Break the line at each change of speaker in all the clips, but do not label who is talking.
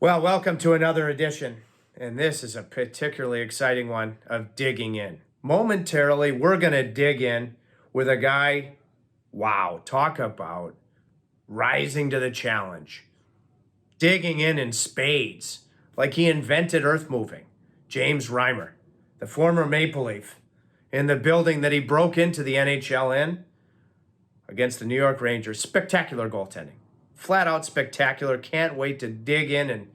Well, welcome to another edition, and this is a particularly exciting one of Digging In. Momentarily, we're going to dig in with a guy, wow, talk about rising to the challenge, digging in spades, like he invented earth moving. James Reimer, the former Maple Leaf, in the building that he broke into the NHL in against the New York Rangers. Spectacular goaltending. Flat out spectacular. Can't wait to dig in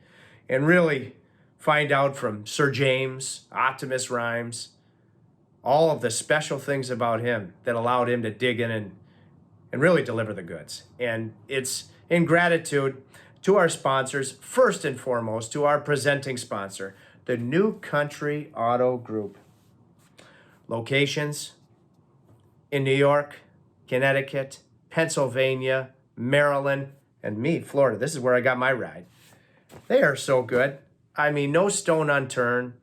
and really find out from Sir James, Optimus Rhymes, all of the special things about him that allowed him to dig in and really deliver the goods. And it's in gratitude to our sponsors, first and foremost, to our presenting sponsor, the New Country Auto Group. Locations in New York, Connecticut, Pennsylvania, Maryland, and me, Florida. This is where I got my ride. They are so good. I mean, no stone unturned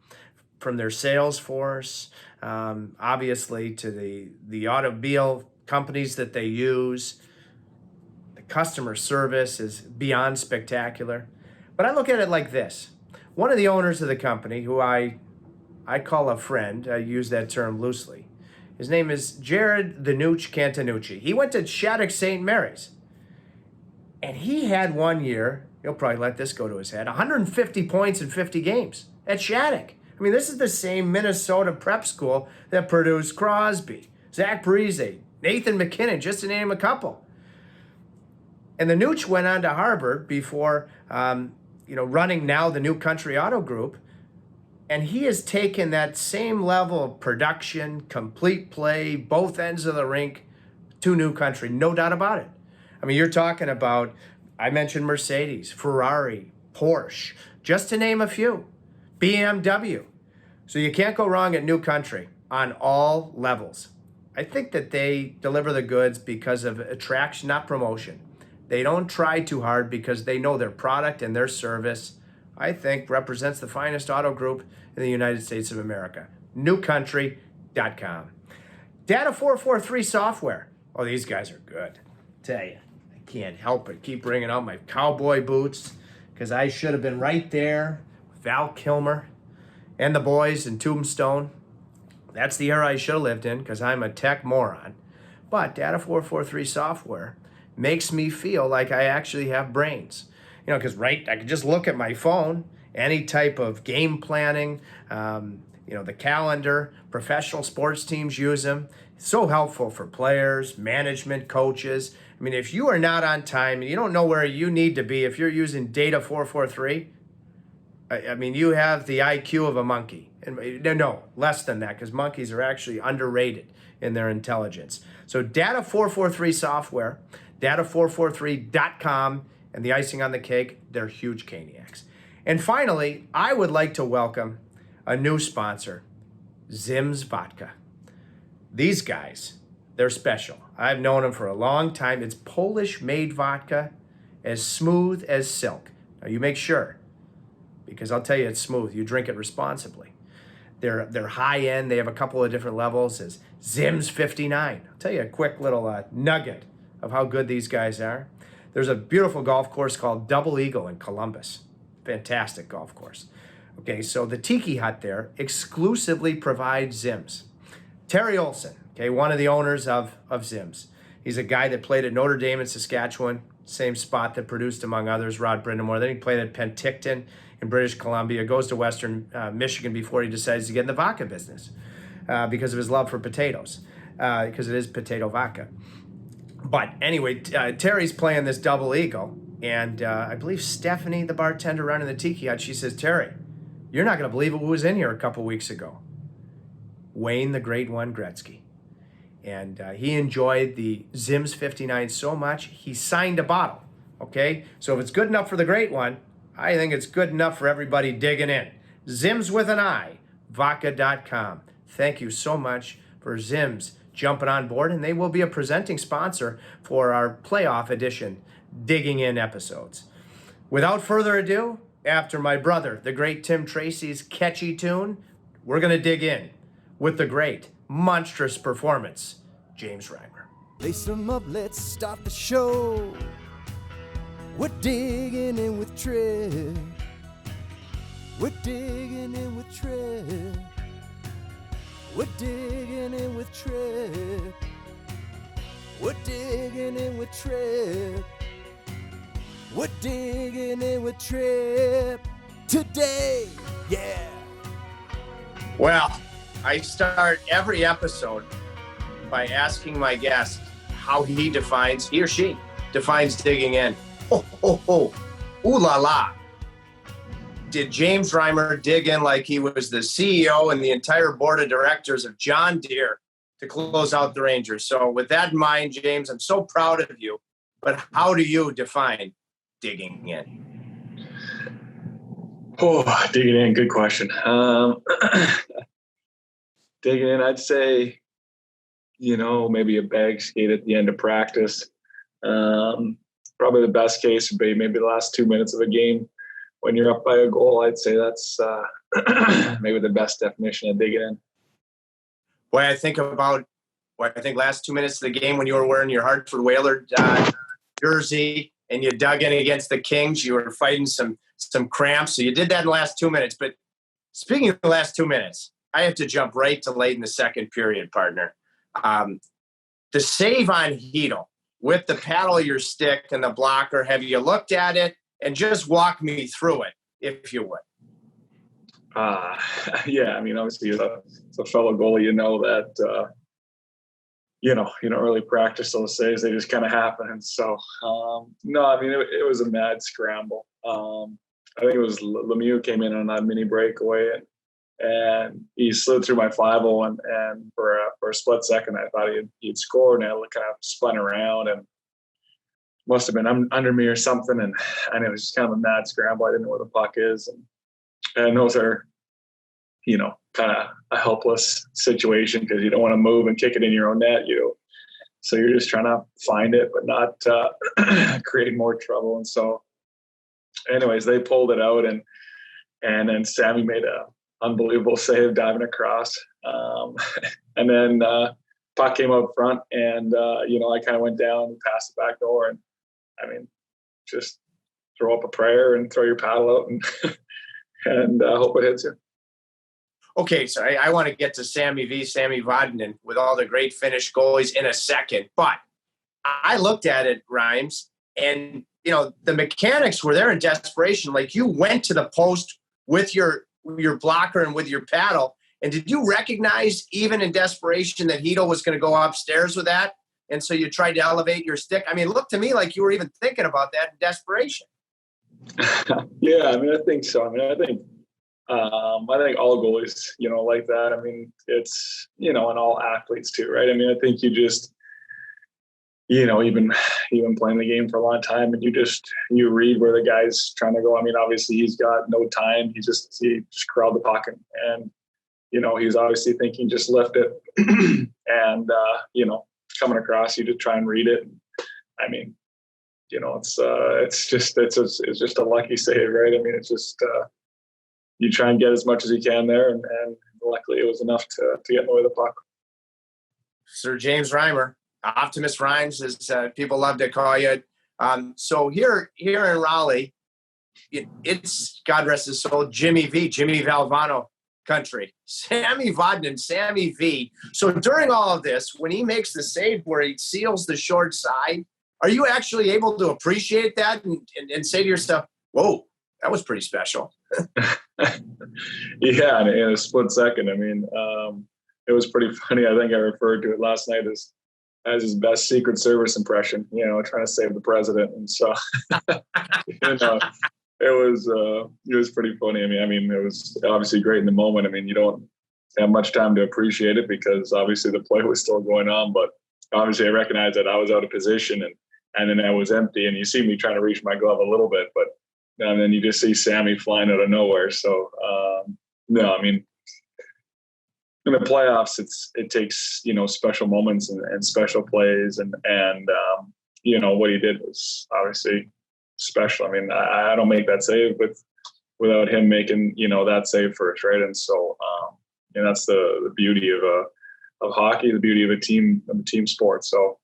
from their sales force, obviously to the automobile companies that they use. The customer service is beyond spectacular. But I look at it like this. One of the owners of the company, who I call a friend, I use that term loosely, his name is Jared the Nooch Cantanucci. He went to Shattuck St. Mary's. And he had one year, he'll probably let this go to his head, 150 points in 50 games at Shattuck. I mean, this is the same Minnesota prep school that produced Crosby, Zach Parise, Nathan McKinnon, just to name a couple. And the Nooch went on to Harvard before, running now the New Country Auto Group. And he has taken that same level of production, complete play, both ends of the rink to New Country, no doubt about it. I mean, you're talking about, I mentioned Mercedes, Ferrari, Porsche, just to name a few, BMW. So you can't go wrong at New Country on all levels. I think that they deliver the goods because of attraction, not promotion. They don't try too hard because they know their product and their service, I think, represents the finest auto group in the United States of America. NewCountry.com. Data 443 software. Oh, these guys are good. Tell you. Can't help but keep bringing out my cowboy boots because I should have been right there with Val Kilmer and the boys in Tombstone. That's the era I should have lived in because I'm a tech moron. But Data 443 software makes me feel like I actually have brains. Because I can just look at my phone, any type of game planning, the calendar, professional sports teams use them. It's so helpful for players, management, coaches. I mean, if you are not on time and you don't know where you need to be, if you're using Data 443, I mean, you have the IQ of a monkey. And no, less than that, because monkeys are actually underrated in their intelligence. So Data 443 software, data443.com, and the icing on the cake, they're huge caniacs. And finally, I would like to welcome a new sponsor, Zim's Vodka. These guys, they're special. I've known them for a long time. It's Polish-made vodka, as smooth as silk. Now you make sure, because I'll tell you it's smooth. You drink it responsibly. They're high-end. They have a couple of different levels. As Zim's 59. I'll tell you a quick little nugget of how good these guys are. There's a beautiful golf course called Double Eagle in Columbus. Fantastic golf course. Okay, so the Tiki Hut there exclusively provides Zim's. Terry Olson, okay, one of the owners of Zim's. He's a guy that played at Notre Dame in Saskatchewan, same spot that produced, among others, Rod Brindamore. Then he played at Penticton in British Columbia, goes to Western Michigan before he decides to get in the vodka business because of his love for potatoes, because it is potato vodka. But anyway, Terry's playing this Double Eagle, and I believe Stephanie, the bartender running the Tiki Hut, she says, Terry, you're not going to believe who was in here a couple weeks ago. Wayne the Great One Gretzky. And he enjoyed the Zim's 59 so much, he signed a bottle, okay? So if it's good enough for the Great One, I think it's good enough for everybody digging in. Zim's with an I, vodka.com. Thank you so much for Zim's jumping on board, and they will be a presenting sponsor for our playoff edition Digging In episodes. Without further ado, after my brother, the great Tim Tracy's catchy tune, we're going to dig in with the great, monstrous performance, James Reimer.
Lace 'em up, let's start the show. We're digging in with Trish. We're digging in with Trip. We're digging in with Trip. We're digging in with Trip. We're digging in with Trip today. Yeah.
Well, I start every episode by asking my guest how he or she defines digging in. Oh, oh, oh, ooh la la. Did James Reimer dig in like he was the CEO and the entire board of directors of John Deere to close out the Rangers? So with that in mind, James, I'm so proud of you. But how do you define digging in?
Oh, digging in, good question. Digging in, I'd say, maybe a bag skate at the end of practice. Probably the best case would be maybe the last 2 minutes of a game when you're up by a goal. I'd say that's maybe the best definition of digging in.
Boy, I think last 2 minutes of the game when you were wearing your Hartford Whaler jersey and you dug in against the Kings, you were fighting some cramps. So you did that in the last 2 minutes. But speaking of the last 2 minutes, I have to jump right to late in the second period, partner. The save on Hedel with the paddle of your stick and the blocker, have you looked at it? And just walk me through it, if you would.
Yeah, I mean, obviously, as a fellow goalie, you know that, you don't really practice those saves. They just kind of happen. And so, no, I mean, it was a mad scramble. I think it was Lemieux came in on that mini breakaway, and he slid through my 5-0, and for a split second, I thought he'd scored, and I kind of spun around and must have been under me or something, and it was just kind of a mad scramble. I didn't know where the puck is, and those are, kind of a helpless situation because you don't want to move and kick it in your own net. So you're just trying to find it, but not create more trouble. And so, anyways, they pulled it out, and then Sammy made a unbelievable save diving across, and then puck came up front, and I kind of went down and passed it back door, and I mean, just throw up a prayer and throw your paddle out and hope it hits you.
Okay, so I want to get to Sammy Vodka with all the great Finnish goalies in a second. But I looked at it, Rhymes, and, the mechanics were there in desperation. Like, you went to the post with your blocker and with your paddle. And did you recognize, even in desperation, that Hedel was going to go upstairs with that? And so you tried to elevate your stick? I mean, it looked to me like you were even thinking about that in desperation.
Yeah, I mean, I think so. I mean, I think all goalies, like that. I mean, it's, and all athletes too, right? I mean, I think you just, even playing the game for a long time, and you read where the guy's trying to go. I mean, obviously he's got no time. He just corralled the puck, and he's obviously thinking just lift it, and coming across, you just try and read it. I mean, it's just a lucky save, right? I mean, it's just you try and get as much as you can there, and luckily it was enough to get in the way of the puck.
Sir James Reimer, Optimus Rhymes, as people love to call you. So here in Raleigh, it's, God rest his soul, Jimmy Valvano country. Sammy Vodka, Sammy V. So during all of this, when he makes the save where he seals the short side, are you actually able to appreciate that and say to yourself, whoa, that was pretty special?
Yeah, in a split second. I mean, it was pretty funny. I think I referred to it last night as his best Secret Service impression, trying to save the president. And so, it was pretty funny. I mean, it was obviously great in the moment. I mean, you don't have much time to appreciate it because obviously the play was still going on, but obviously I recognized that I was out of position and then I was empty, and you see me trying to reach my glove a little bit, but and then you just see Sammy flying out of nowhere. So, no, I mean, in the playoffs, it takes, special moments and special plays and what he did was obviously special. I mean, I don't make that save without him making, that save first, right? And so, that's the beauty of hockey, the beauty of a team sport. So,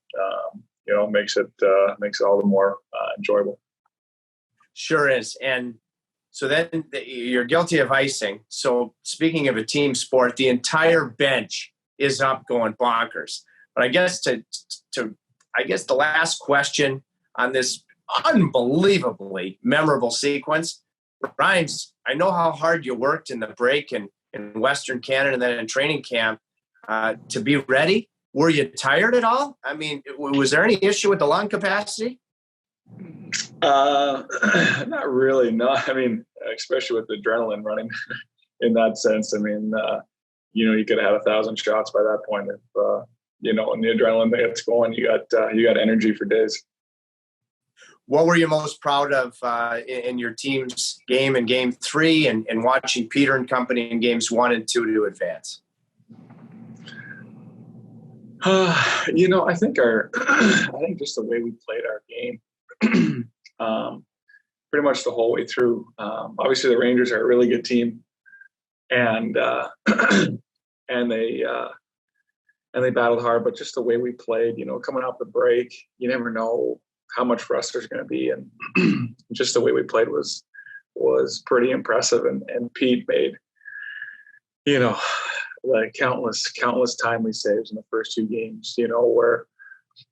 makes it all the more enjoyable.
Sure is. And So then you're guilty of icing. So speaking of a team sport, the entire bench is up going bonkers. But I guess the last question on this unbelievably memorable sequence, Rhymes, I know how hard you worked in the break and in Western Canada and then in training camp to be ready. Were you tired at all? I mean, was there any issue with the lung capacity?
Not really. No, I mean, especially with the adrenaline running in that sense. I mean, you could have had 1,000 shots by that point. If, when the adrenaline gets going, you got energy for days.
What were you most proud of in your team's game in Game 3 and watching Peter and company in Games 1 and 2 to advance?
I think just the way we played our game, pretty much the whole way through. Obviously, the Rangers are a really good team, and they battled hard. But just the way we played, coming off the break, you never know how much rust there's going to be, and just the way we played was pretty impressive. And Pete made, like countless timely saves in the first 2 games,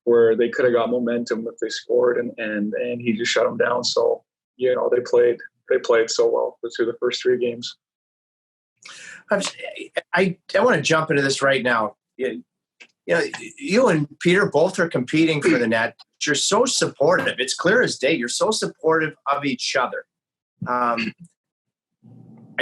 where they could have got momentum if they scored, and he just shut them down. So, they played so well through the first 3 games.
I want to jump into this right now. You and Peter both are competing for the net. You're so supportive. It's clear as day. You're so supportive of each other. I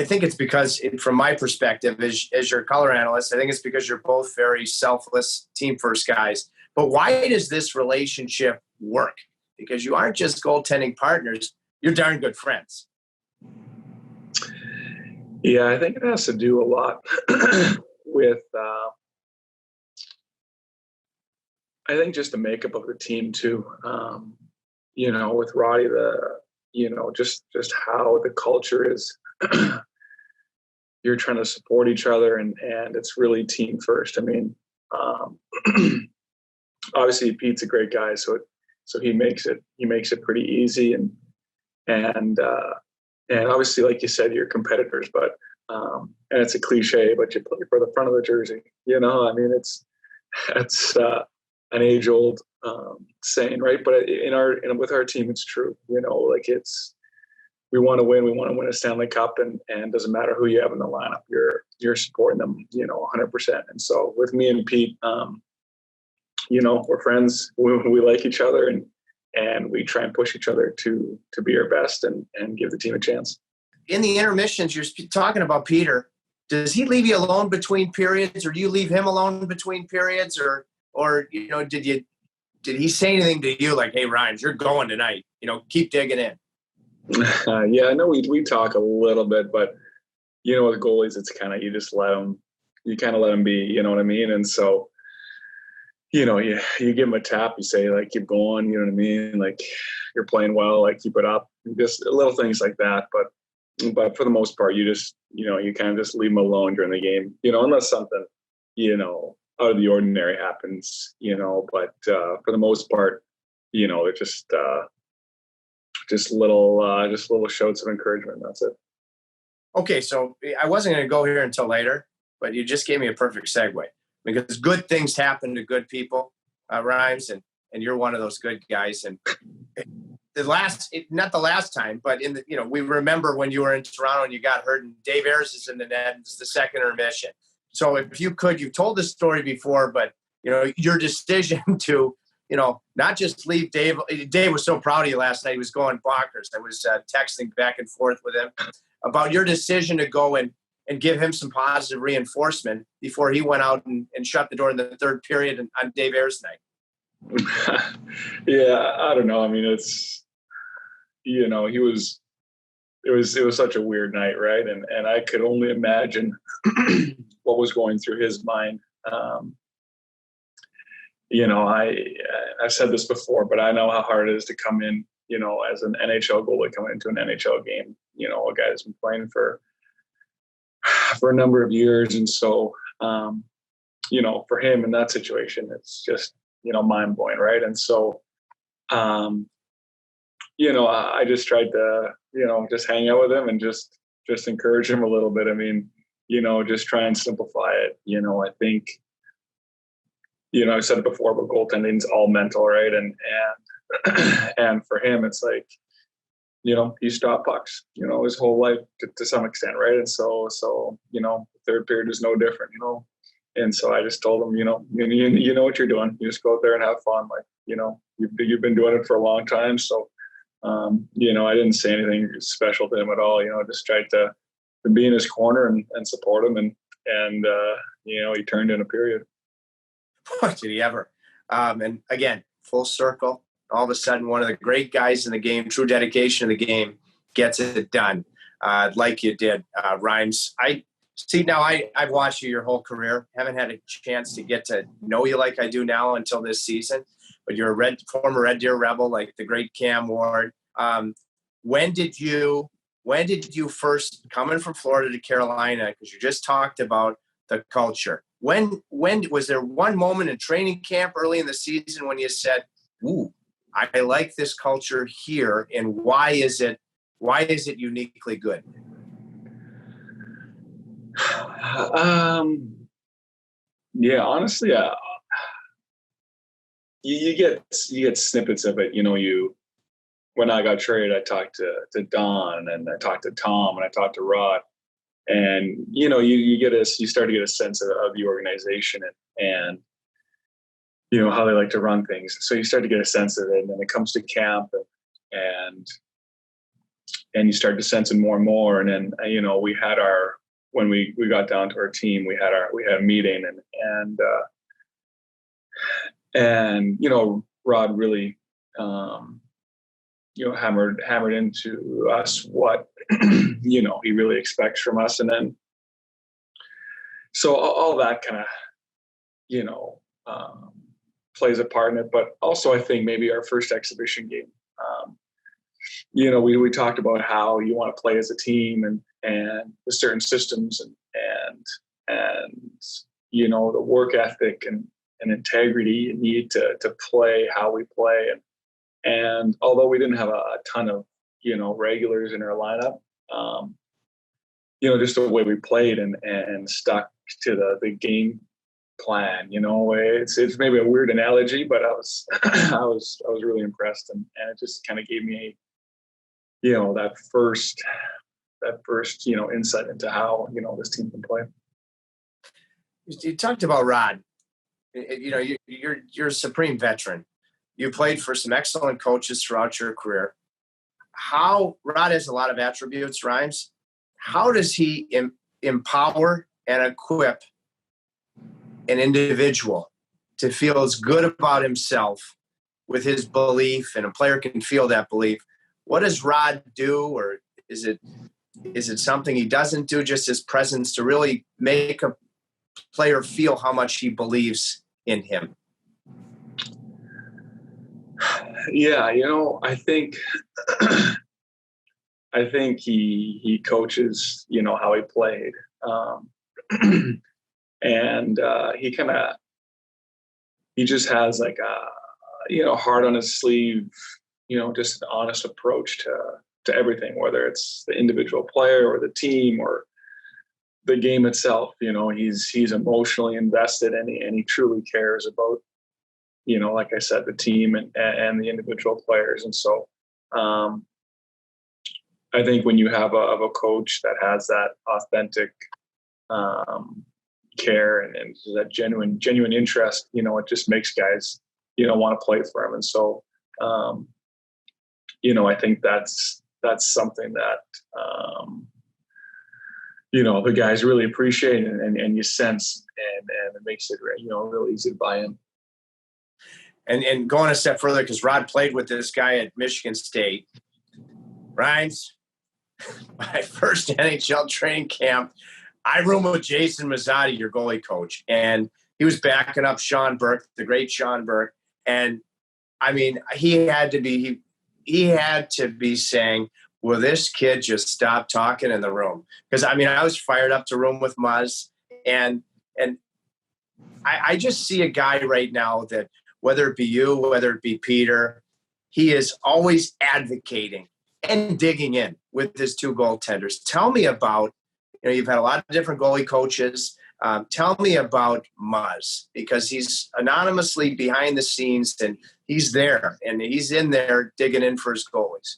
think it's because, from my perspective, as your color analyst, I think it's because you're both very selfless, team-first guys. But why does this relationship work? Because you aren't just goaltending partners. You're darn good friends.
Yeah, I think it has to do a lot with I think just the makeup of the team too. With Roddy, just how the culture is. You're trying to support each other, and it's really team first. I mean, obviously Pete's a great guy, so he makes it pretty easy, and obviously, like you said, you're competitors, but and it's a cliche, but you play for the front of the jersey. I mean, it's an age-old saying, right? But with our team, it's true. We want to win. We want to win a Stanley Cup, and it doesn't matter who you have in the lineup. You're supporting them, 100%. And so with me and Pete, we're friends. We like each other, and we try and push each other to be our best and give the team a chance.
In the intermissions, you're talking about Peter. Does he leave you alone between periods, or do you leave him alone between periods, or did he say anything to you like, "Hey, Ryan, you're going tonight. Keep digging in"?
Yeah, I know we talk a little bit, but with goalies, it's kind of you kind of let them be, you know what I mean? And so, you give them a tap, you say like, keep going, you know what I mean? Like, you're playing well, like keep it up, just little things like that. But for the most part, you just, you kind of just leave them alone during the game, unless something, out of the ordinary happens, but for the most part, they're just little shouts of encouragement. That's it.
Okay, so I wasn't going to go here until later, but you just gave me a perfect segue, because good things happen to good people, Rhymes, and you're one of those good guys. And not the last time, but we remember when you were in Toronto and you got hurt, and Dave Ayres is in the net. It's the second intermission. So if you could, you've told this story before, but your decision to not just leave Dave. Dave was so proud of you last night. He was going bonkers. I was texting back and forth with him about your decision to go and give him some positive reinforcement before he went out and shut the door in the third period on Dave Ayres' night.
Yeah, I don't know. I mean, it's, it was such a weird night, right? And I could only imagine what was going through his mind. I've said this before, but I know how hard it is to come in, as an NHL goalie coming into an NHL game, a guy that's been playing for a number of years. And so, for him in that situation, it's just, mind blowing. Right. And so, I just tried to, just hang out with him and just encourage him a little bit. I mean, just try and simplify it. I think, I've said it before, but goaltending's all mental, right? And for him, it's like, he stopped pucks, his whole life to some extent, right? And so the third period is no different, And so I just told him, you know what you're doing. You just go out there and have fun. Like, you've been doing it for a long time. So, I didn't say anything special to him at all. Just tried to be in his corner and support him. And he turned in a period.
Did he ever? And again, full circle. All of a sudden, one of the great guys in the game, true dedication of the game, gets it done like you did, Rhymes. I've watched you your whole career. Haven't had a chance to get to know you like I do now until this season. But you're a former Red Deer Rebel, like the great Cam Ward. When did you first, coming from Florida to Carolina, because you just talked about the culture, when was there one moment in training camp early in the season when you said, ooh, I like this culture here, and why is it uniquely good?
Yeah, honestly, you get snippets of it. When I got traded, I talked to Don, and I talked to Tom, and I talked to Rod, and you start to get a sense of the organization and how they like to run things. So you start to get a sense of it, and then it comes to camp, and you start to sense it more and more. And then we had when we got down to our team, we had a meeting, and Rod really hammered into us what he really expects from us. And then so all that kind of plays a part in it. But also I think maybe our first exhibition game, we talked about how you want to play as a team and the certain systems and the work ethic and integrity you need to play how we play. And although we didn't have a ton of, regulars in our lineup, just the way we played and stuck to the game plan, it's maybe a weird analogy, but I was really impressed, and it just kind of gave me, that first, insight into how, this team can play.
You talked about Rod. You're a supreme veteran. You played for some excellent coaches throughout your career. Rod has a lot of attributes, Rhymes. How does he empower and equip an individual to feel as good about himself with his belief, and a player can feel that belief? What does Rod do, or is it something he doesn't do, just his presence, to really make a player feel how much he believes in him?
Yeah, I think he coaches, how he played. And he just has like a, heart on his sleeve, just an honest approach to everything, whether it's the individual player or the team or the game itself. He's emotionally invested, and he truly cares about, like I said, the team and the individual players. And so I think when you have a coach that has that authentic care and that genuine interest, it just makes guys, want to play for him. And so, I think that's something that, the guys really appreciate and you sense, and it makes it, really easy to buy in.
And going a step further, because Rod played with this guy at Michigan State. Rhymes, my first NHL training camp, I roomed with Jason Mazzotti, your goalie coach, and he was backing up Sean Burke, the great Sean Burke. And I mean, he had to be saying, will this kid just stop talking in the room? Because I was fired up to room with Muzz, and I just see a guy right now that, whether it be you, whether it be Peter, he is always advocating and digging in with his two goaltenders. Tell me about, you've had a lot of different goalie coaches. Tell me about Muzz, because he's anonymously behind the scenes and he's there and he's in there digging in for his goalies.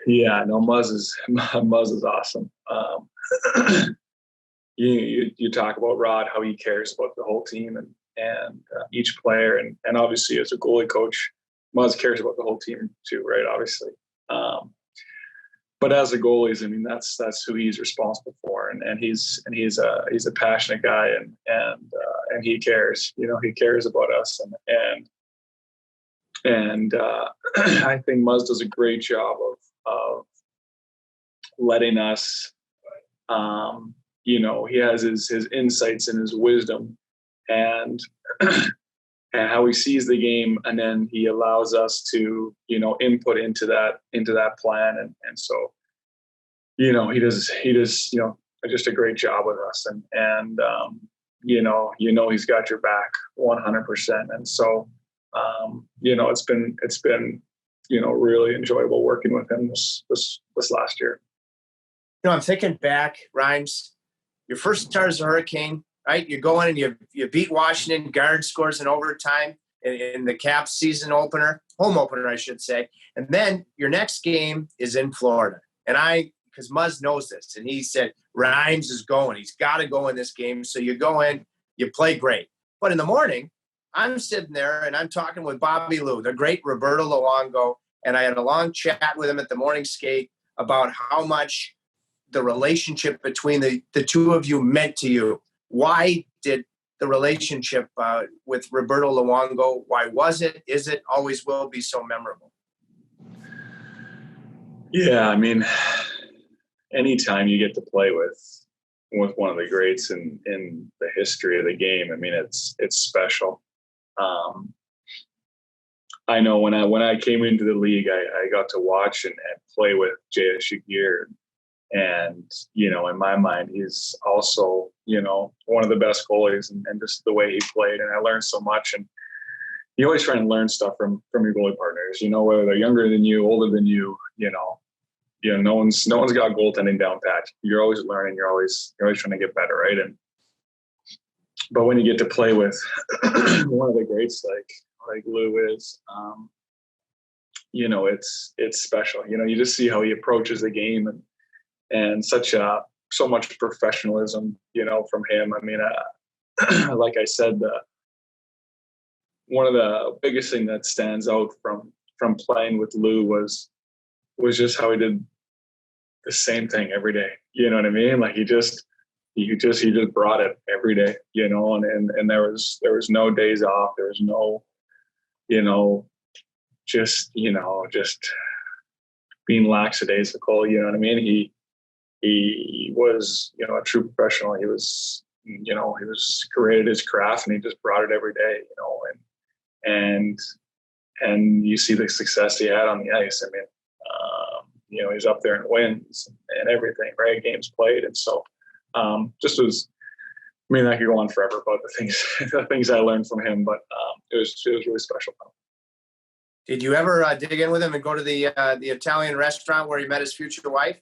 Yeah, no, Muzz is awesome. You talk about Rod, how he cares about the whole team and each player, and obviously as a goalie coach, Muzz cares about the whole team too, right? Obviously, but as a goalie, I mean that's who he's responsible for, and he's a passionate guy, and he cares. He cares about us, and I think Muzz does a great job of letting us. He has his insights and his wisdom, and and how he sees the game, and then he allows us to input into that plan, and so he does just a great job with us, and he's got your back 100%, and so it's been really enjoyable working with him this last year.
I'm thinking back, Reims, your first start as a Hurricane, right? You go in and you beat Washington, Guard scores in overtime in the Caps season opener, home opener, I should say. And then your next game is in Florida. And because Muzz knows this, and he said, Reims is going. He's got to go in this game. So you go in, you play great. But in the morning, I'm sitting there and I'm talking with Bobby Lou, the great Roberto Luongo, and I had a long chat with him at the morning skate about how much the relationship between the two of you meant to you. Why did the relationship with Roberto Luongo, why is it, always will be so memorable?
Yeah, I mean, anytime you get to play with one of the greats in the history of the game, I mean, it's special. I know when I came into the league, I got to watch and play with J.S. Shakir. And, in my mind, he's also, one of the best goalies, and just the way he played. And I learned so much. And you always try and learn stuff from your goalie partners, whether they're younger than you, older than you, no one's got goaltending down pat. You're always learning. You're always trying to get better, right? But when you get to play with one of the greats like Lou is, it's special. You just see how he approaches the game and so much professionalism, from him. I mean, like I said, one of the biggest thing that stands out from playing with Lou was just how he did the same thing every day. You know what I mean? Like he just brought it every day, and there was no days off. There was no, just being lackadaisical. You know what I mean? He was, a true professional. He was created his craft, and he just brought it every day, and you see the success he had on the ice. I mean, he's up there in wins and everything, right? Games played. And so, I could go on forever about the things I learned from him, but it was really special.
Did you ever dig in with him and go to the Italian restaurant where he met his future wife?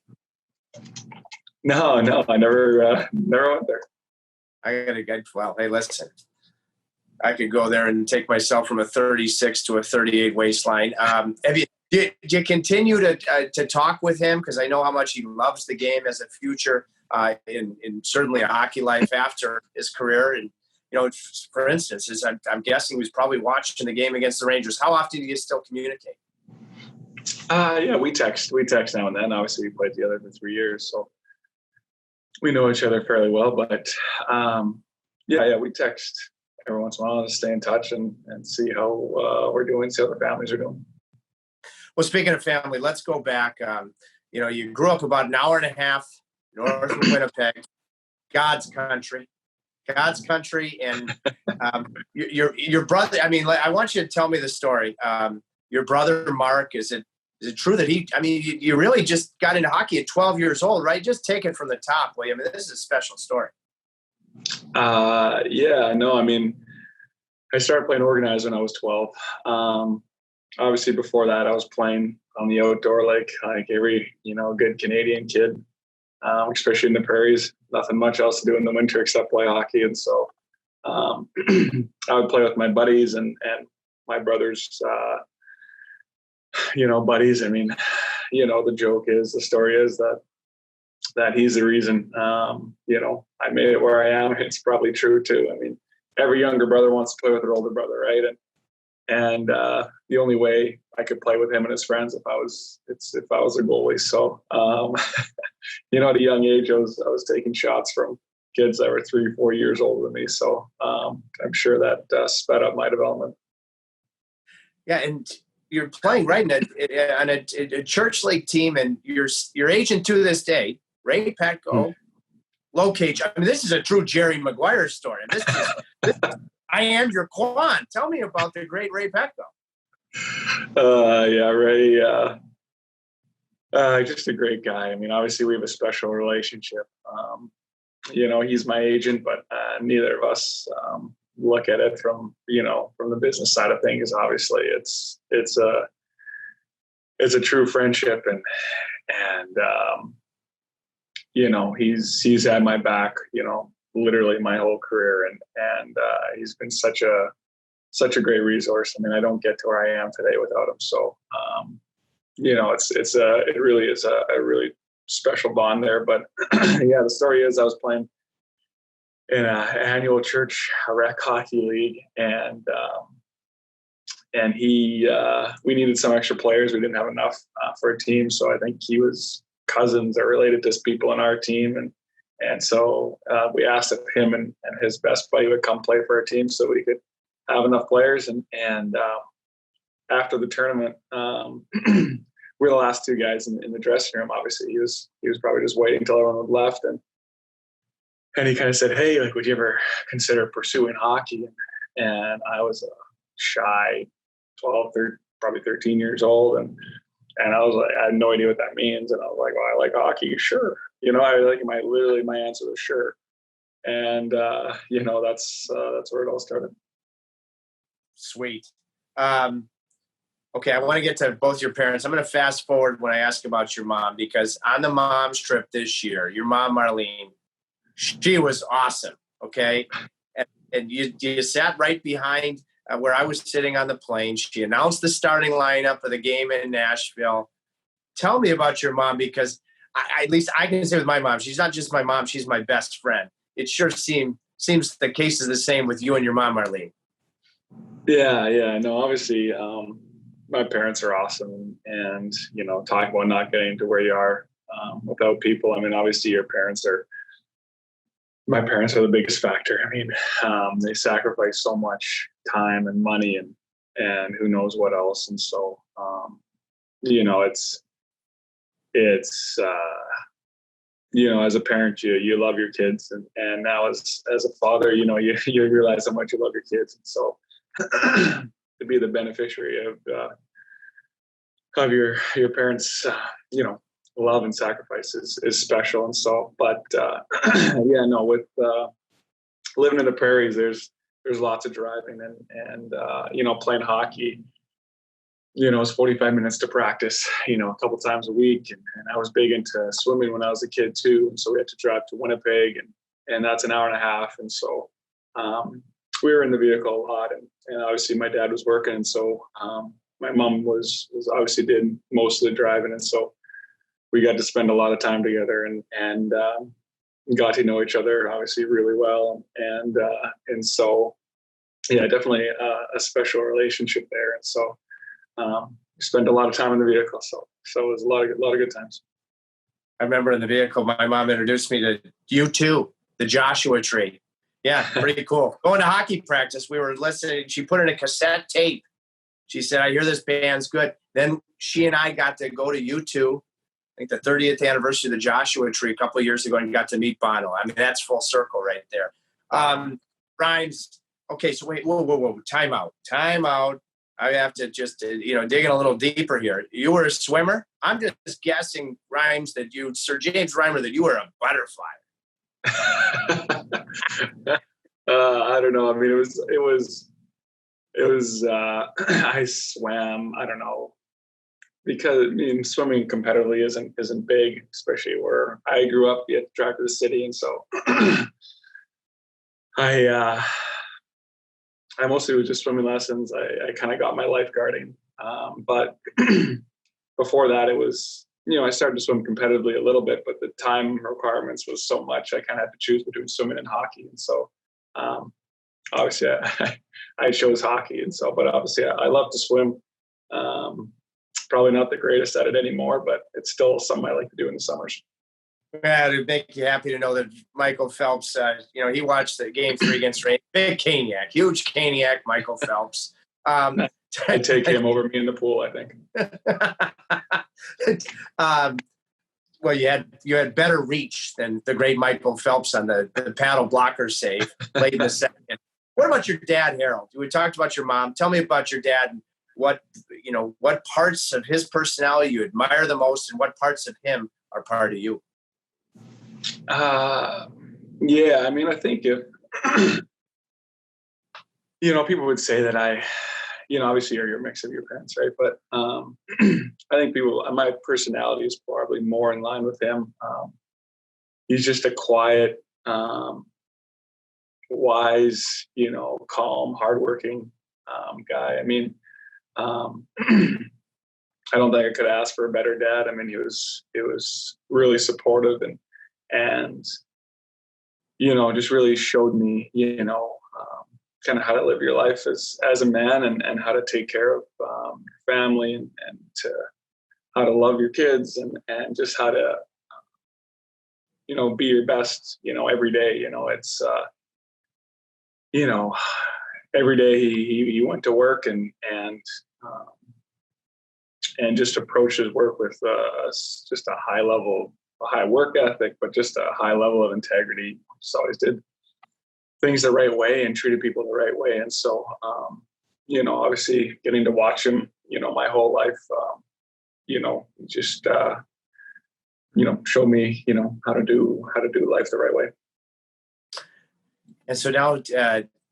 No, I never went there.
Well, hey, listen, I could go there and take myself from a 36 to a 38 waistline. Did you continue to talk with him? Because I know how much he loves the game as a future in certainly a hockey life after his career. And, for instance, I'm guessing he was probably watching the game against the Rangers. How often do you still communicate?
Yeah, we text now and then. Obviously, we played together for 3 years, so we know each other fairly well. But we text every once in a while to stay in touch and see how we're doing, see how the families are doing.
Well, speaking of family, let's go back. You grew up about an hour and a half north of Winnipeg, God's country, and your brother. I mean, I want you to tell me the story. Your brother Mark, is it true that you really just got into hockey at 12 years old, right? Just take it from the top, William. This is a special story.
Yeah, no, I mean, I started playing organized when I was 12. Obviously before that I was playing on the outdoor like every, good Canadian kid, especially in the prairies. Nothing much else to do in the winter except play hockey. And so I would play with my buddies and my brother's, buddies. I mean, the story is that he's the reason, I made it where I am. It's probably true too. I mean, every younger brother wants to play with their older brother, right? And the only way I could play with him and his friends if I was a goalie. So, at a young age, I was taking shots from kids that were 3 or 4 years older than me. So I'm sure that sped up my development.
Yeah, and you're playing right on a church league team, and your agent to this day, Ray Petco, locates. I mean, this is a true Jerry Maguire story. This I am your Quan. Tell me about the great Ray Petco.
Yeah, Ray. Just a great guy. I mean, obviously we have a special relationship. He's my agent, but neither of us look at it from the business side of things. Obviously, it's a true friendship, and he's had my back, literally my whole career, and he's been such a great resource. I mean, I don't get to where I am today without him. So, it really is a really special bond there. But yeah, the story is I was playing in an annual church rec hockey league, and we needed some extra players. We didn't have enough for a team, so I think he was cousins or related to people on our team, and so we asked if him and his best buddy would come play for our team so we could have enough players. And after the tournament, we were the last two guys in the dressing room. Obviously, he was probably just waiting until everyone had left, and he kind of said, "Hey, would you ever consider pursuing hockey?" And I was a shy 12, 13, probably 13 years old, and I was like, I had no idea what that means, and I was like, "Well, I like hockey, sure." My answer was sure, and that's where it all started.
Sweet. Okay, I want to get to both your parents. I'm going to fast forward when I ask about your mom, because on the mom's trip this year, your mom, Marlene, she was awesome, okay? And you sat right behind where I was sitting on the plane. She announced the starting lineup for the game in Nashville. Tell me about your mom, because at least I can say with my mom, she's not just my mom, she's my best friend. It sure seems the case is the same with you and your mom, Marlene.
Yeah. No, obviously, my parents are awesome, and talking about not getting to where you are without people. I mean, obviously, my parents are the biggest factor. I mean, they sacrifice so much time and money and who knows what else. And so, it's as a parent, you love your kids, and now as a father, you realize how much you love your kids. And so to be the beneficiary of your parents, love and sacrifice is special. And so, but with living in the prairies, there's lots of driving and playing hockey. It's 45 minutes to practice, a couple times a week. And I was big into swimming when I was a kid too. And so we had to drive to Winnipeg, and that's an hour and a half. And so we were in the vehicle a lot, and obviously my dad was working. And so my mom was obviously did most of the driving. And so we got to spend a lot of time together and got to know each other obviously really well. And so, yeah, definitely a special relationship there. And so, we spent a lot of time in the vehicle, so it was a lot of good times.
I remember in the vehicle, my mom introduced me to U2, the Joshua Tree. Yeah, pretty cool. Going to hockey practice, we were listening. She put in a cassette tape. She said, "I hear this band's good." Then she and I got to go to U2, I think the 30th anniversary of the Joshua Tree a couple of years ago, and got to meet Bono. I mean, that's full circle right there. Rhymes. Okay, so wait, whoa, time out. I have to just, dig in a little deeper here. You were a swimmer? I'm just guessing, Rhymes, that Sir James Reimer, that you were a butterfly.
I don't know. I mean, it was, I swam, I don't know, because I mean, swimming competitively isn't big, especially where I grew up at the track of the city, and so I I mostly was just swimming lessons. I kind of got my lifeguarding, but before that, it was, I started to swim competitively a little bit, but the time requirements was so much. I kind of had to choose between swimming and hockey, and so obviously I chose hockey, and so, but obviously I love to swim. Probably not the greatest at it anymore, but it's still something I like to do in the summers.
Yeah, it'd make you happy to know that Michael Phelps, he watched the game 3 against Reimer. Big Caniac, huge Caniac, Michael Phelps.
I'd take him over me in the pool, I think.
Well, you had better reach than the great Michael Phelps on the paddle blocker save late in the second. What about your dad, Harold? We talked about your mom. Tell me about your dad and what parts of his personality you admire the most and what parts of him are part of you.
Yeah, I mean, I think if, people would say that obviously you're a mix of your parents, right? But I think my personality is probably more in line with him. He's just a quiet, wise, calm, hardworking guy. I mean, I don't think I could ask for a better dad. I mean, he was really supportive and just really showed me, kind of how to live your life as a man and how to take care of your family and how to love your kids and just how to, be your best, every day. It's, every day he went to work and just approached his work with just a high work ethic, but just a high level of integrity. Just always did things the right way and treated people the right way. And so, obviously getting to watch him, my whole life, just, show me, how to do life the right way.
And so now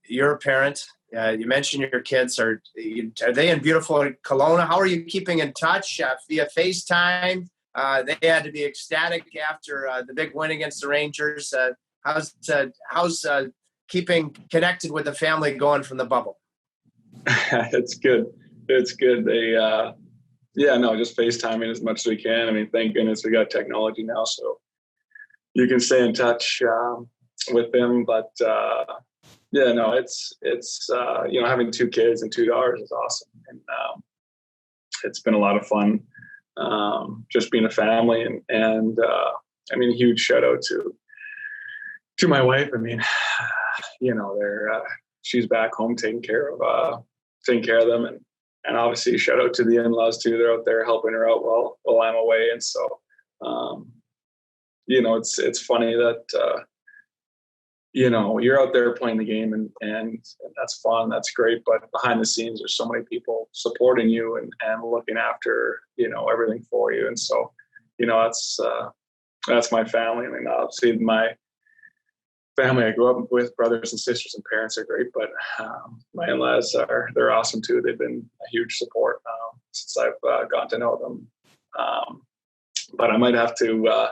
you're a parent. You mentioned your kids. Are they in beautiful Kelowna? How are you keeping in touch via FaceTime? They had to be ecstatic after the big win against the Rangers. How's keeping connected with the family going from the bubble?
It's good. It's good. They, just FaceTiming as much as we can. I mean, thank goodness we got technology now, so you can stay in touch with them. But it's having 2 kids and 2 daughters is awesome, and it's been a lot of fun. Just being a family and I mean, a huge shout out to my wife. I mean, she's back home taking care of them, and obviously shout out to the in-laws too. They're out there helping her out while I'm away. And so, it's funny that, you're out there playing the game and that's fun. That's great. But behind the scenes, there's so many people supporting you and looking after, everything for you. And so, that's my family. I mean, obviously my family I grew up with, brothers and sisters and parents are great, but my in-laws they're awesome too. They've been a huge support since I've gotten to know them. But I might have to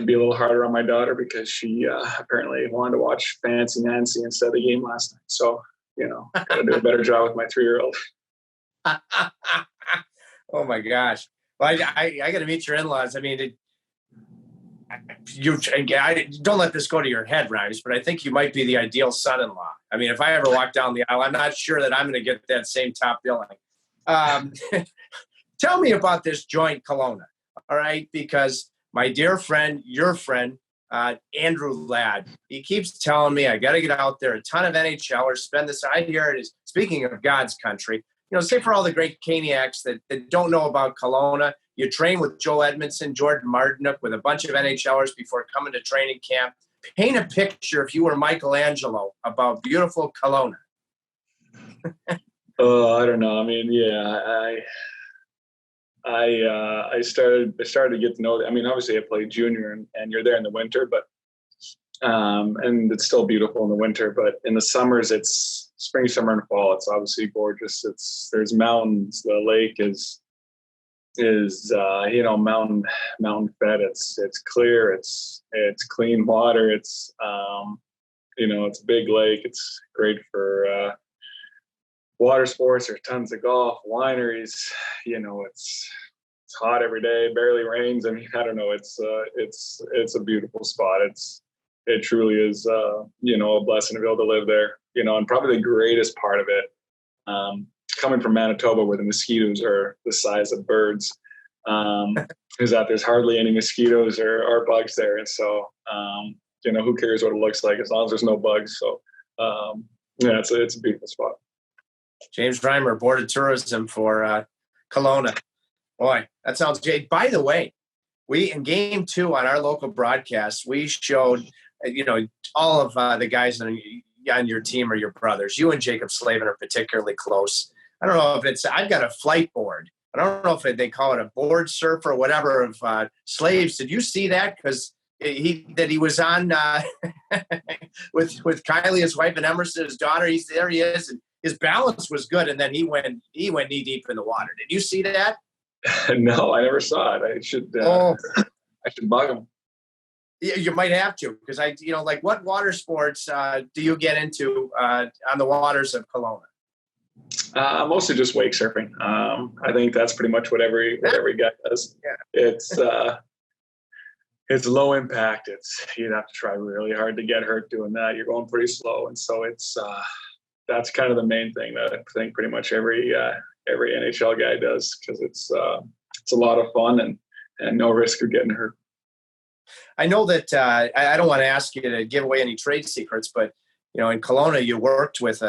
be a little harder on my daughter because she apparently wanted to watch Fancy Nancy instead of the game last night. So, got to do a better job with my 3-year-old.
Oh my gosh. Well, I got to meet your in-laws. I mean, don't let this go to your head, Rhymes, but I think you might be the ideal son-in-law. I mean, if I ever walk down the aisle, I'm not sure that I'm going to get that same top billing. Tell me about this joint Kelowna, all right? Because my dear friend, your friend, Andrew Ladd, he keeps telling me I got to get out there. A ton of NHLers spend this. I hear it is, speaking of God's country, say for all the great Caniacs that don't know about Kelowna, you train with Joe Edmondson, Jordan Martinook, with a bunch of NHLers before coming to training camp. Paint a picture, if you were Michelangelo, about beautiful Kelowna.
I don't know. I mean, yeah, I started to get to know. I mean, obviously, I played junior, and you're there in the winter, but and it's still beautiful in the winter. But in the summers, it's spring, summer, and fall. It's obviously gorgeous. There's mountains. The lake is is mountain fed. It's clear. It's clean water. It's it's a big lake. It's great for water sports. There's tons of golf, wineries. It's hot every day. Barely rains. I mean, I don't know. It's a beautiful spot. It truly is a blessing to be able to live there. And probably the greatest part of it, coming from Manitoba where the mosquitoes are the size of birds, is that there's hardly any mosquitoes or bugs there. And so, who cares what it looks like as long as there's no bugs. So, it's a beautiful spot.
James Reimer, Board of Tourism for Kelowna. Boy, that sounds great. By the way, we in Game 2 on our local broadcast, we showed, all of the guys on your team are your brothers. You and Jacob Slavin are particularly close. I don't know if I've got a flight board. I don't know if they call it a board surf or whatever of slaves. Did you see that? Because he was on with Kylie, his wife, and Emerson, his daughter. There he is, and his balance was good, and then he went knee deep in the water. Did you see that?
No, I never saw it. I should bug him.
You might have to, because what water sports do you get into on the waters of Kelowna?
Mostly just wake surfing. I think that's pretty much what every guy does. Yeah. It's low impact. You'd have to try really hard to get hurt doing that. You're going pretty slow, and so that's kind of the main thing that I think pretty much every NHL guy does, because it's a lot of fun and no risk of getting hurt.
I know that I don't want to ask you to give away any trade secrets, but in Kelowna you worked with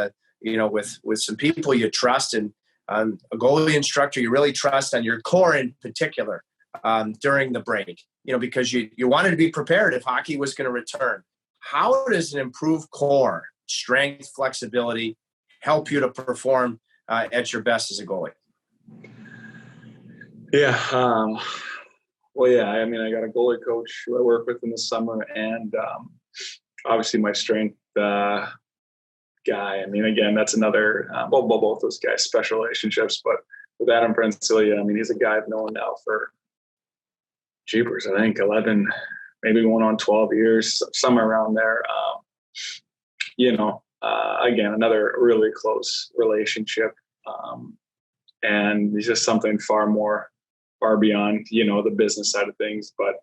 with some people you trust, and a goalie instructor you really trust, and your core in particular during the break. Because you wanted to be prepared if hockey was going to return. How does an improved core, strength, flexibility help you to perform at your best as a goalie?
Yeah. Well, yeah. I mean, I got a goalie coach who I work with in the summer, and obviously my strength guy. I mean, again, that's another. Both those guys, special relationships. But with Adam Princelia, I mean, he's a guy I've known now for jeepers. I think 11, maybe going on 12 years, somewhere around there. Again, another really close relationship. And it's just something far beyond, the business side of things. But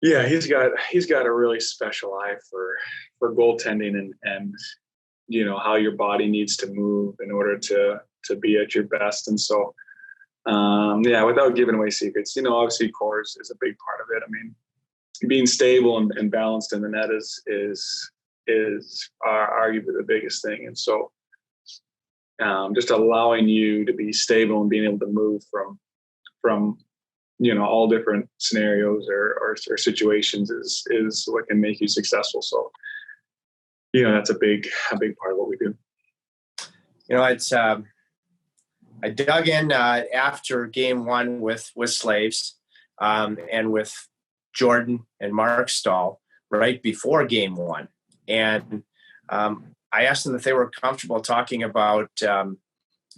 yeah, he's got a really special eye for goaltending and how your body needs to move in order to be at your best. And so, without giving away secrets, obviously core is a big part of it. I mean, being stable and balanced in the net is arguably the biggest thing. And so, just allowing you to be stable and being able to move from all different scenarios or situations is what can make you successful. So, that's a big part of what we do.
It's I dug in after Game 1 with Slaves and with Jordan and Mark Stahl right before Game 1, and I asked them if they were comfortable talking about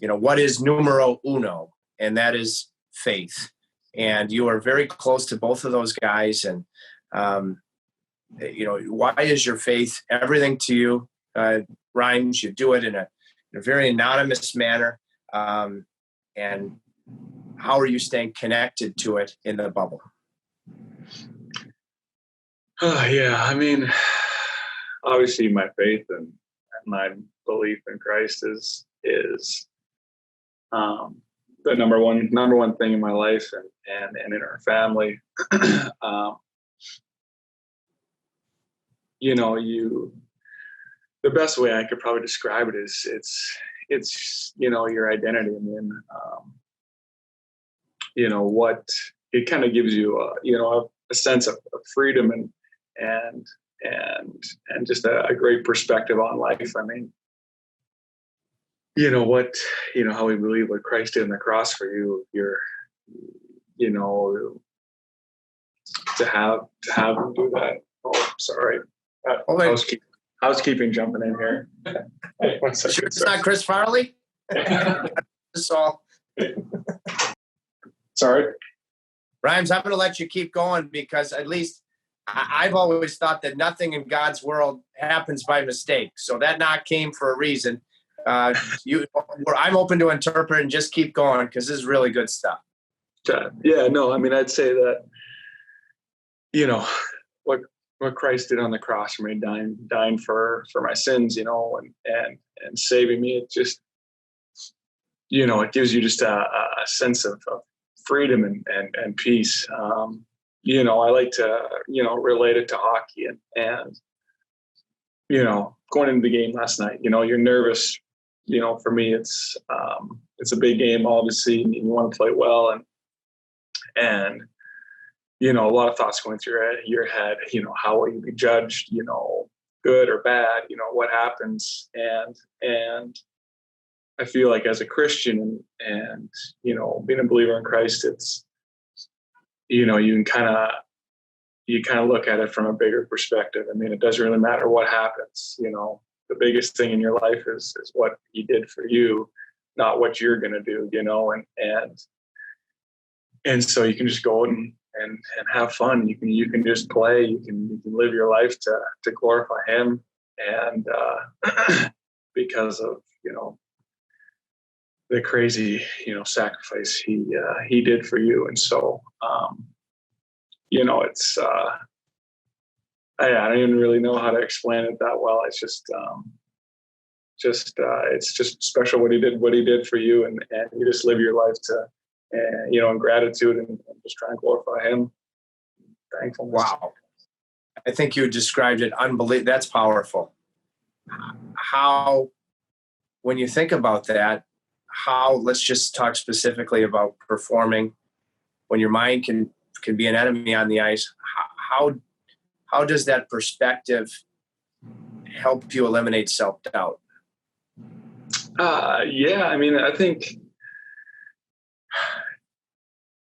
what is numero uno, and that is faith. And you are very close to both of those guys, and why is your faith everything to you? Rhymes, you do it in a very anonymous manner. And how are you staying connected to it in the bubble?
Yeah, I mean, obviously my faith and my belief in Christ is the number one thing in my life and in our family. The best way I could probably describe it is it's your identity. I mean, what it kind of gives you a sense of freedom and just a great perspective on life. I mean, how we believe what Christ did on the cross for you, to have him do that. Oh, sorry. Housekeeping jumping in here. One second,
sure it's not Chris Farley? So.
Sorry.
Rhymes, I'm going to let you keep going because at least I've always thought that nothing in God's world happens by mistake. So that knock came for a reason. I'm open to interpret and just keep going because this is really good stuff.
Yeah, no, I mean, I'd say that, what Christ did on the cross for me, dying for my sins, and saving me, it just, it gives you just a sense of freedom and peace. I like to, relate it to hockey and going into the game last night, you're nervous, for me, it's a big game, obviously, and you want to play well. And, a lot of thoughts going through your head, how will you be judged, good or bad, what happens. And I feel like as a Christian and being a believer in Christ, it's, you can kind of look at it from a bigger perspective. I mean, it doesn't really matter what happens, the biggest thing in your life is what he did for you, not what you're going to do, and so you can just go and have fun. You can just play. You can live your life to glorify him, and because of the crazy sacrifice he did for you. And so it's I don't even really know how to explain it that well. It's just it's just special what he did for you, and you just live your life to in gratitude and just try and glorify him. Thankfulness.
Wow. I think you described it unbelievable. That's powerful. How, when you think about that, let's just talk specifically about performing when your mind can be an enemy on the ice. How does that perspective help you eliminate self-doubt?
Yeah, I mean, I think,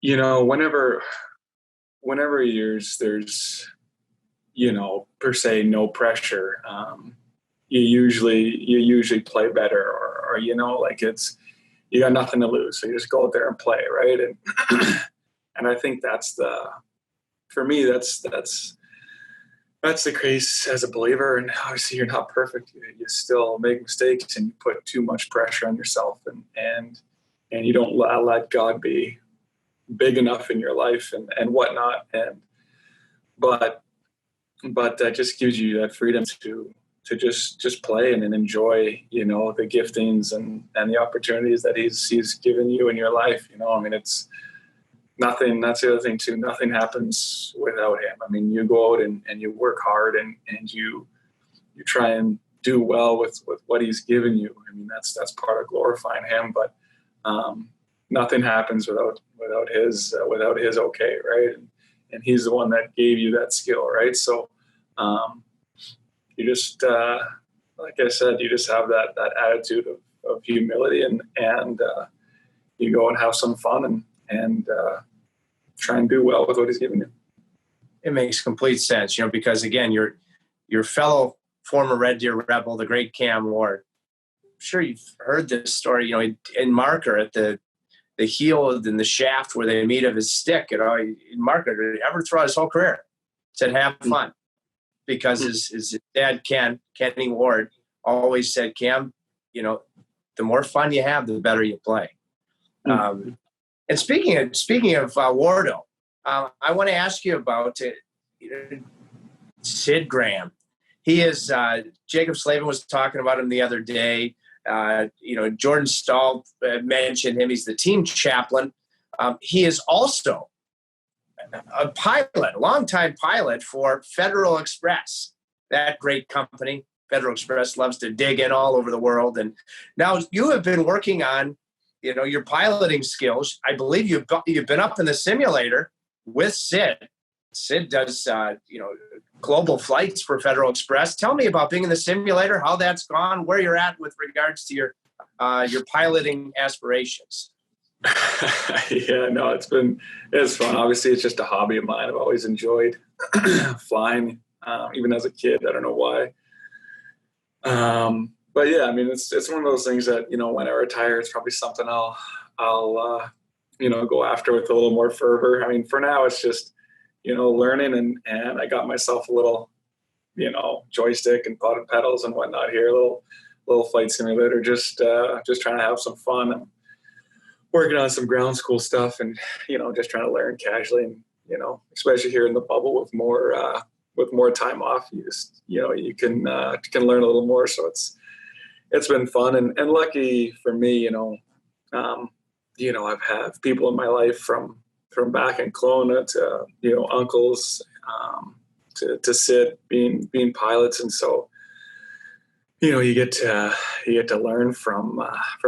whenever there's, per se, no pressure, you usually play better, or like you got nothing to lose. So you just go out there and play. Right. And I think for me, that's the case as a believer. And obviously you're not perfect. You still make mistakes and you put too much pressure on yourself, and you don't let God be big enough in your life and whatnot. But that just gives you that freedom to just play and enjoy, the giftings and the opportunities that he's given you in your life. I mean, it's nothing. That's the other thing too. Nothing happens without him. I mean, you go out and you work hard and you try and do well with what he's given you. I mean, that's part of glorifying him, but nothing happens without his okay. Right. And he's the one that gave you that skill. Right. So, you just, like I said, you just have that attitude of humility and you go and have some fun and try and do well with what he's given you.
It makes complete sense, because again, your fellow former Red Deer Rebel, the great Cam Ward, I'm sure you've heard this story, in Marker at the heel and the shaft where they meet of his stick, in Marker, ever throughout his whole career, said, have fun. Because his dad, Kenny Ward, always said, Cam, the more fun you have, the better you play. And speaking of Wardo, I want to ask you about Sid Graham. He is Jacob Slavin was talking about him the other day. Jordan Stahl mentioned him. He's the team chaplain. He is also a longtime pilot for Federal Express, that great company. Federal Express loves to dig in all over the world. And now you have been working on, your piloting skills. I believe you've been up in the simulator with Sid. Sid does, global flights for Federal Express. Tell me about being in the simulator, how that's gone, where you're at with regards to your piloting aspirations.
Yeah, no, it's fun. Obviously, it's just a hobby of mine. I've always enjoyed flying, even as a kid. I don't know why. But yeah, I mean, it's one of those things that, when I retire, it's probably something I'll go after with a little more fervor. I mean, for now it's just, learning, and I got myself a little, joystick and potted pedals and whatnot here, little flight simulator, just trying to have some fun. I'm working on some ground school stuff, and just trying to learn casually, and especially here in the bubble with more time off, you can learn a little more. So it's been fun, and lucky for me, I've had people in my life from back in Kelowna to uncles, to Sid being pilots, and so you get to learn from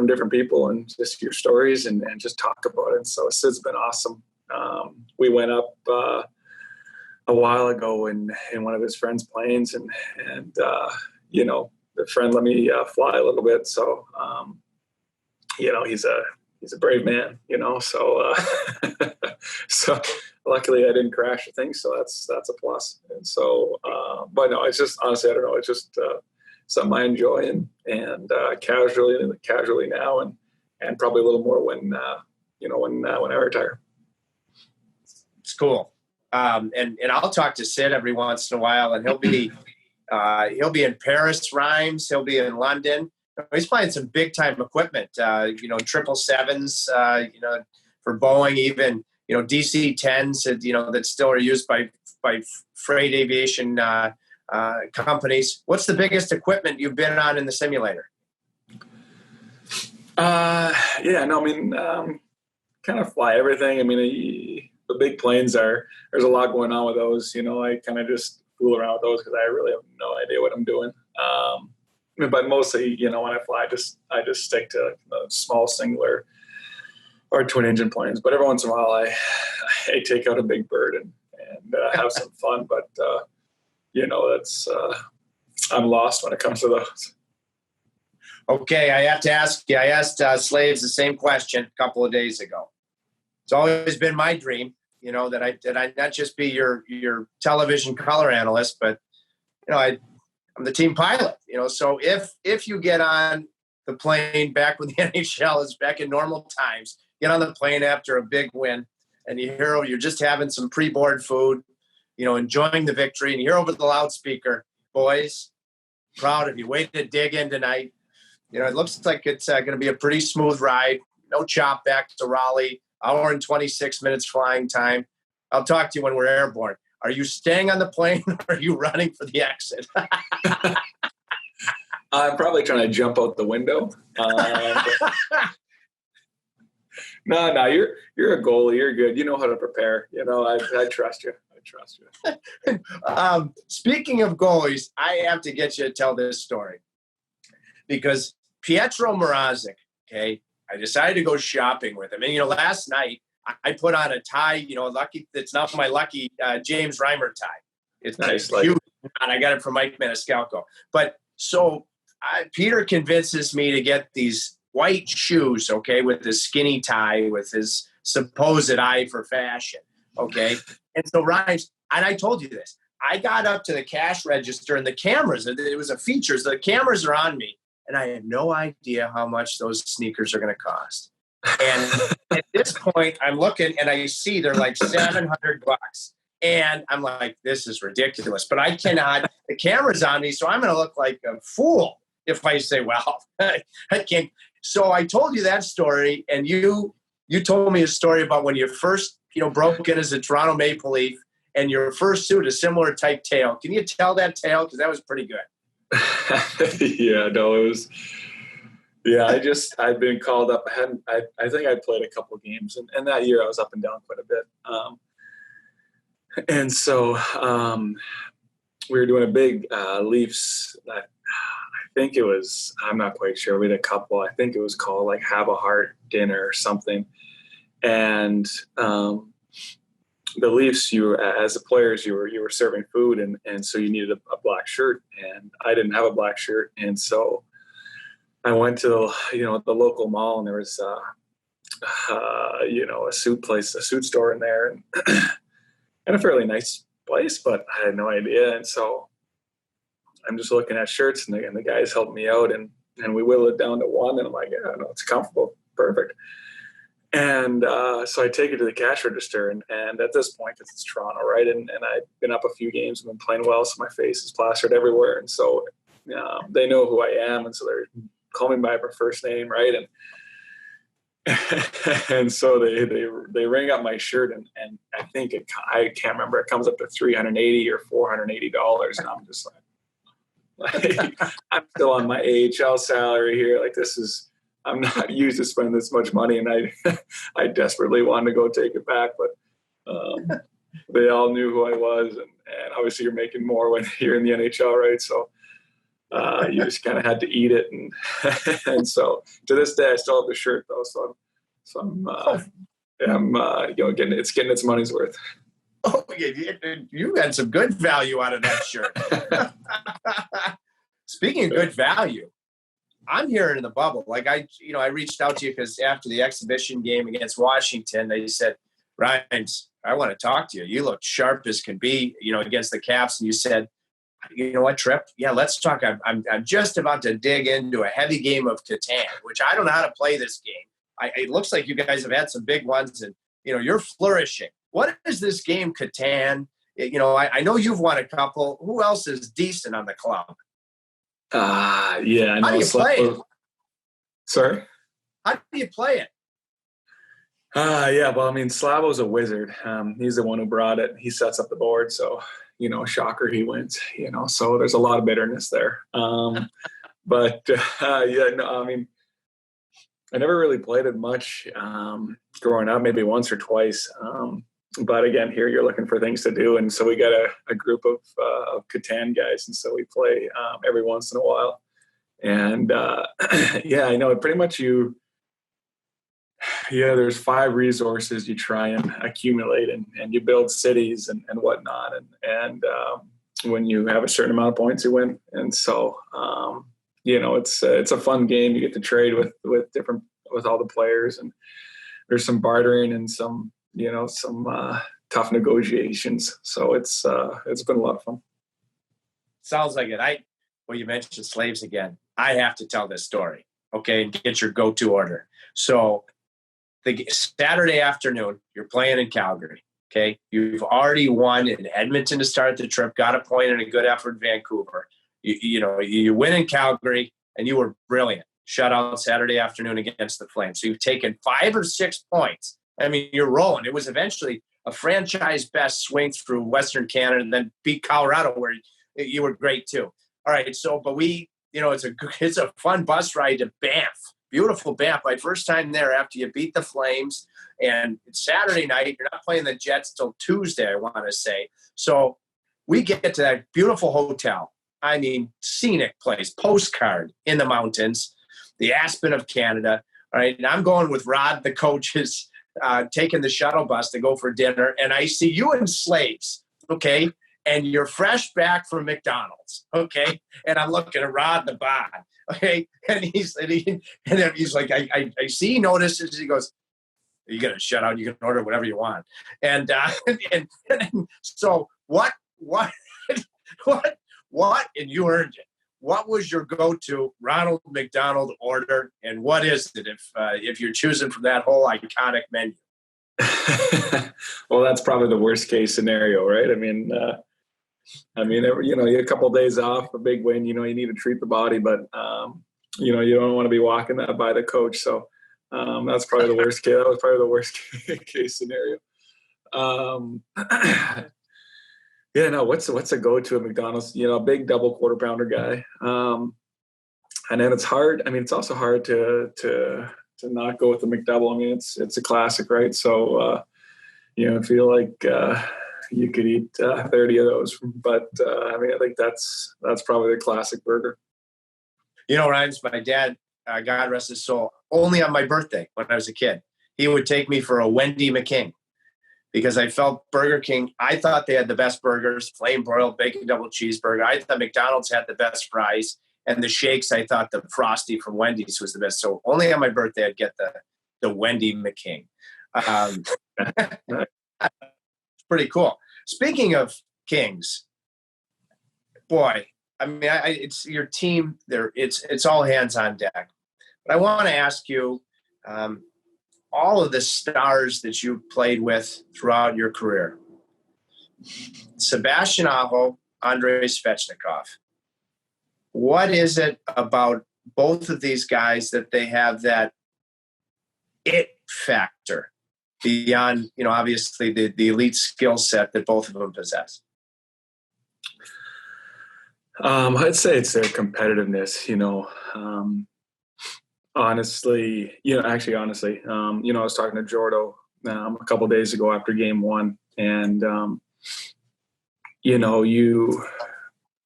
different people and just your stories and just talk about it. And so Sid's been awesome. We went up a while ago in one of his friend's planes, and the friend let me fly a little bit. So he's a brave man, so so luckily I didn't crash the thing, so that's a plus. And so but no, it's just, honestly, I don't know, it's just something I enjoy, and casually now, and probably a little more when I retire.
It's cool. And I'll talk to Sid every once in a while, and he'll be in Paris, Reims. He'll be in London. He's flying some big time equipment, 777s, for Boeing, even, DC-10s, that still are used by freight aviation companies. What's the biggest equipment you've been on in the simulator?
Kind of fly everything. I mean, the big planes there's a lot going on with those. I kind of just fool around with those because I really have no idea what I'm doing. But mostly, when I fly, I just stick to small singular or twin engine planes. But every once in a while, I take out a big bird and have some fun. But that's I'm lost when it comes to those.
Okay, I have to ask you. I asked Slaves the same question a couple of days ago. It's always been my dream, that I not just be your television color analyst, but I'm the team pilot. So if you get on the plane back when the NHL is back in normal times, get on the plane after a big win, and you're just having some pre-board food, enjoying the victory, and you hear over the loudspeaker, "Boys, proud of you. Way to dig in tonight. It looks like it's going to be a pretty smooth ride. No chop back to Raleigh. Hour and 26 minutes flying time. I'll talk to you when we're airborne. Are you staying on the plane, or are you running for the exit?"
I'm probably trying to jump out the window. No, you're a goalie. You're good. You know how to prepare. I trust you.
Speaking of goalies, I have to get you to tell this story, because Pietro Mrazek, okay, I decided to go shopping with him. And, last night I put on a tie, it's not my lucky James Reimer tie. It's
nice,
huge, and I got it from Mike Maniscalco. But so Peter convinces me to get these white shoes, okay, with this skinny tie, with his supposed eye for fashion, okay? And so Ryan, and I told you this, I got up to the cash register, and the cameras, it was a feature, the cameras are on me, and I had no idea how much those sneakers are going to cost. And at this point, I'm looking, and I see they're like $700. And I'm like, this is ridiculous. But I cannot, the camera's on me, so I'm going to look like a fool if I say, well, I can't. So I told you that story, and you told me a story about when you first, broke in as a Toronto Maple Leaf, and your first suit, a similar type tale. Can you tell that tale? Because that was pretty good.
Yeah, no, it was. Yeah, I'd been called up. I think I played a couple of games, and that year I was up and down quite a bit. And so we were doing a big Leafs. I think it was. I'm not quite sure. We had a couple. I think it was called like Have a Heart Dinner or something. And the Leafs, as the players, you were serving food, and so you needed a black shirt, and I didn't have a black shirt, and so I went to the local mall, and there was a suit store in there, and a fairly nice place, but I had no idea, and so I'm just looking at shirts, and the guys helped me out, and we whittled it down to one, and I'm like, yeah, no, it's comfortable, perfect. And so I take it to the cash register, and at this point, because it's Toronto, right? And I've been up a few games and been playing well, so my face is plastered everywhere. And so they know who I am, and so they're calling me by my first name, right? And so they ring up my shirt, and I think I can't remember. It comes up to $380 or $480, and I'm just like I'm still on my AHL salary here. Like I'm not used to spend this much money, and I desperately wanted to go take it back, but they all knew who I was, and obviously you're making more when you're in the NHL, right? So you just kind of had to eat it, and so to this day I still have the shirt though. So I'm getting its money's worth.
Oh, you got some good value out of that shirt. Speaking of good value, I'm hearing in the bubble. Like I reached out to you because after the exhibition game against Washington, they said, Ryan, I want to talk to you. You look sharp as can be, against the Caps. And you said, you know what, Trip? Yeah, let's talk. I'm just about to dig into a heavy game of Catan, which I don't know how to play this game. It looks like you guys have had some big ones, and you're flourishing. What is this game, Catan? I know you've won a couple. Who else is decent on the club?
Yeah.
How do you play it?
Sorry?
How do you play it?
Yeah, well, I mean, Slavo's a wizard. He's the one who brought it. He sets up the board, so, shocker, he wins, so there's a lot of bitterness there. But, I mean, I never really played it much growing up, maybe once or twice. But again, here you're looking for things to do. And so we got a group of Catan guys. And so we play every once in a while. And I know pretty much there's 5 resources you try and accumulate, and you build cities and whatnot. And when you have a certain amount of points, you win. And so, it's a fun game. You get to trade with all the players, and there's some bartering and some tough negotiations. So it's been a lot of fun.
Sounds like it. You mentioned slaves again. I have to tell this story, okay, and get your go-to order. So the Saturday afternoon, you're playing in Calgary, okay? You've already won in Edmonton to start the trip, got a point and a good effort in Vancouver. You win in Calgary, and you were brilliant. Shutout Saturday afternoon against the Flames. So you've taken 5 or 6 points. I mean, you're rolling. It was eventually a franchise best swing through Western Canada, and then beat Colorado, where you were great too. All right. So, but it's a fun bus ride to Banff. Beautiful Banff. My first time there after you beat the Flames, and it's Saturday night. You're not playing the Jets till Tuesday, I want to say. So we get to that beautiful hotel. I mean, scenic place, postcard in the mountains, the Aspen of Canada. All right. And I'm going with Rod, the coach, is taking the shuttle bus to go for dinner. And I see you in Slaves. Okay. And you're fresh back from McDonald's. Okay. And I'm looking at Rod the Bod. Okay. And he's like, I see, he notices, he goes, you get a shutout, you can order whatever you want. And so what, and you earned it. What was your go-to Ronald McDonald order, and what is it if you're choosing from that whole iconic menu?
Well, that's probably the worst case scenario, right? I mean, you had a couple of days off, a big win. You need to treat the body, but you don't want to be walking that by the coach. So that's probably the worst case. That was probably the worst case scenario. Yeah, no. What's a go-to at McDonald's? A big double quarter pounder guy. And then it's hard. I mean, it's also hard to not go with the McDouble. I mean, it's a classic, right? So I feel like you could eat 30 of those. But I think that's probably the classic burger.
Ryan, my dad, God rest his soul, only on my birthday when I was a kid, he would take me for a Wendy McKing. Because I felt Burger King, I thought they had the best burgers, flame broiled bacon double cheeseburger. I thought McDonald's had the best fries. And the shakes, I thought the Frosty from Wendy's was the best. So only on my birthday, I'd get the Wendy McKing. It's pretty cool. Speaking of Kings, boy, I mean, it's your team there. It's all hands on deck. But I want to ask you, all of the stars that you played with throughout your career, Sebastian Aho, Andrei Svechnikov, what is it about both of these guys that they have that it factor beyond, obviously the elite skill set that both of them possess?
I'd say it's their competitiveness, honestly, I was talking to Jordo a couple of days ago after game one, and,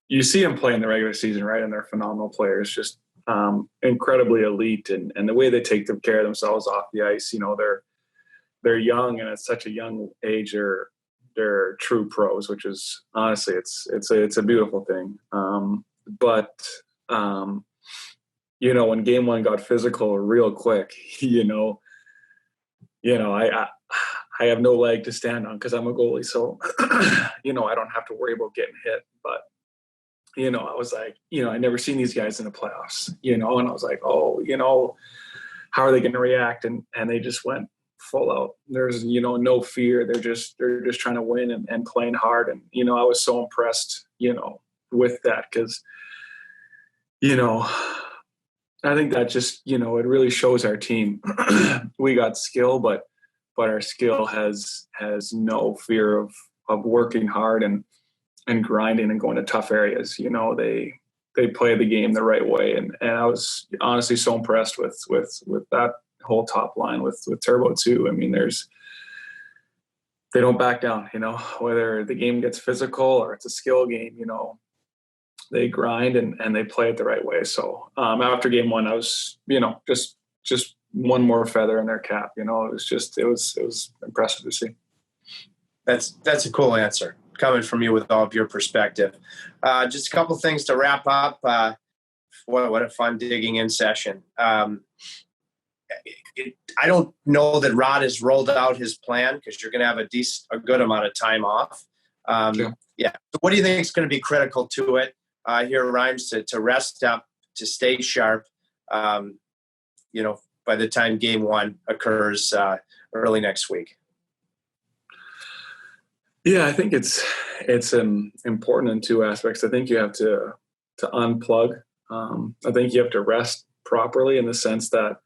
you see them play in the regular season, right? And they're phenomenal players, just incredibly elite, and the way they take care of themselves off the ice, they're young, and at such a young age, they're true pros, which is honestly, it's a beautiful thing. When game one got physical real quick, I have no leg to stand on because I'm a goalie. So, I don't have to worry about getting hit. But, I was like, I never seen these guys in the playoffs, and I was like, how are they going to react? And they just went full out. There's, no fear. They're just trying to win and playing hard. And, I was so impressed, with that because, I think that just, it really shows our team. We got skill, but our skill has no fear of working hard and grinding and going to tough areas. They play the game the right way. And I was honestly so impressed with that whole top line with Turbo too. I mean, they don't back down, whether the game gets physical or it's a skill game, they grind and they play it the right way. So after game one, I was, just one more feather in their cap. It was impressive to see.
That's a cool answer coming from you with all of your perspective. Just a couple things to wrap up. What a fun digging in session. I don't know that Rod has rolled out his plan because you're going to have a good amount of time off.
Sure.
Yeah. So what do you think is going to be critical to it? Here, Reims, to rest up, to stay sharp, by the time game one occurs early next week?
Yeah, I think it's important in two aspects. I think you have to unplug. I think you have to rest properly in the sense that,